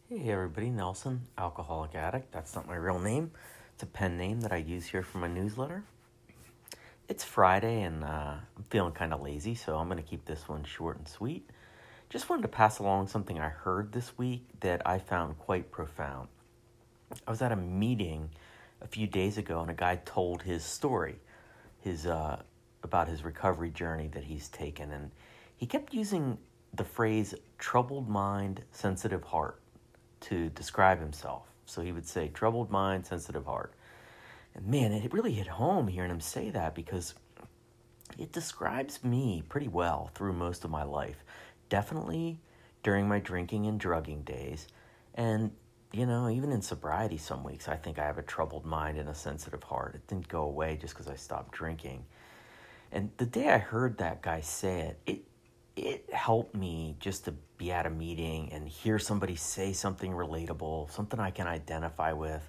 Hey everybody, Nelson, alcoholic addict. That's not my real name. It's a pen name that I use here for my newsletter. It's Friday and I'm feeling kind of lazy, so I'm going to keep this one short and sweet. Just wanted to pass along something I heard this week that I found quite profound. I was at a meeting a few days ago and a guy told his story, his about his recovery journey that he's taken, and he kept using the phrase troubled mind, sensitive heart to describe himself. So he would say, troubled mind, sensitive heart. And man, it really hit home hearing him say that because it describes me pretty well through most of my life. Definitely during my drinking and drugging days. And, even in sobriety some weeks, I think I have a troubled mind and a sensitive heart. It didn't go away just because I stopped drinking. And the day I heard that guy say it helped me just to be at a meeting and hear somebody say something relatable, something I can identify with,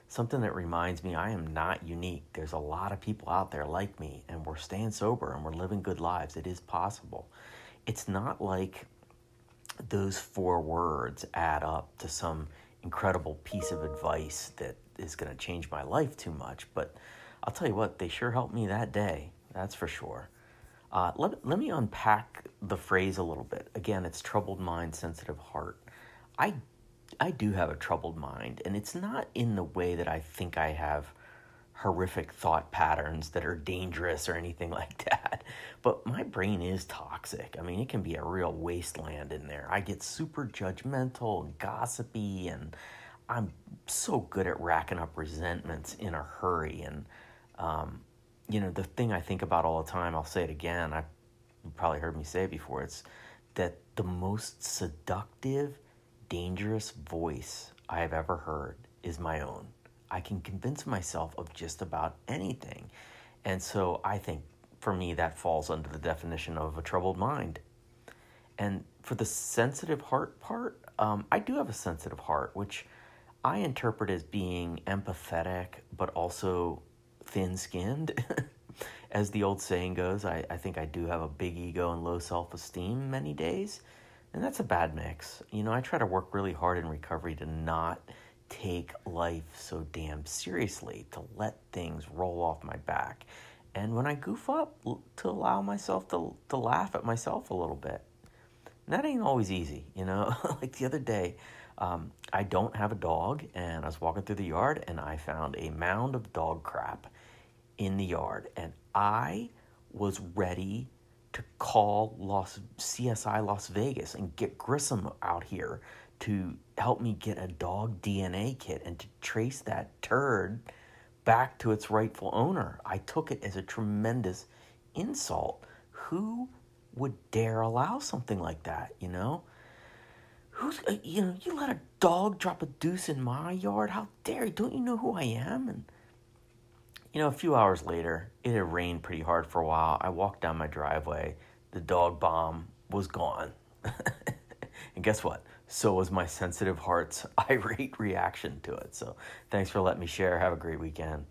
something that reminds me I am not unique. There's a lot of people out there like me, and we're staying sober and we're living good lives. It is possible. It's not like those four words add up to some incredible piece of advice that is going to change my life too much, but I'll tell you what, they sure helped me that day. That's for sure. Let me unpack the phrase a little bit. Again, it's troubled mind, sensitive heart. I, I do have a troubled mind, and it's not in the way that I think I have horrific thought patterns that are dangerous or anything like that. But my brain is toxic. I mean, it can be a real wasteland in there. I get super judgmental and gossipy, and I'm so good at racking up resentments in a hurry. And the thing I think about all the time, I'll say it again, you probably heard me say it before, it's that the most seductive, dangerous voice I have ever heard is my own. I can convince myself of just about anything. And so I think for me that falls under the definition of a troubled mind. And for the sensitive heart part, I do have a sensitive heart, which I interpret as being empathetic, but also thin-skinned. As the old saying goes, I think I do have a big ego and low self-esteem many days, and that's a bad mix. I try to work really hard in recovery to not take life so damn seriously, to let things roll off my back. And when I goof up, to allow myself to laugh at myself a little bit. And that ain't always easy, Like the other day, I don't have a dog, and I was walking through the yard, and I found a mound of dog crap in the yard, and I was ready to call CSI Las Vegas and get Grissom out here to help me get a dog DNA kit and to trace that turd back to its rightful owner. I took it as a tremendous insult. Who would dare allow something like that, you let a dog drop a deuce in my yard? How dare you? Don't you know who I am? And a few hours later, it had rained pretty hard for a while. I walked down my driveway. The dog bomb was gone. And guess what? So was my sensitive heart's irate reaction to it. So thanks for letting me share. Have a great weekend.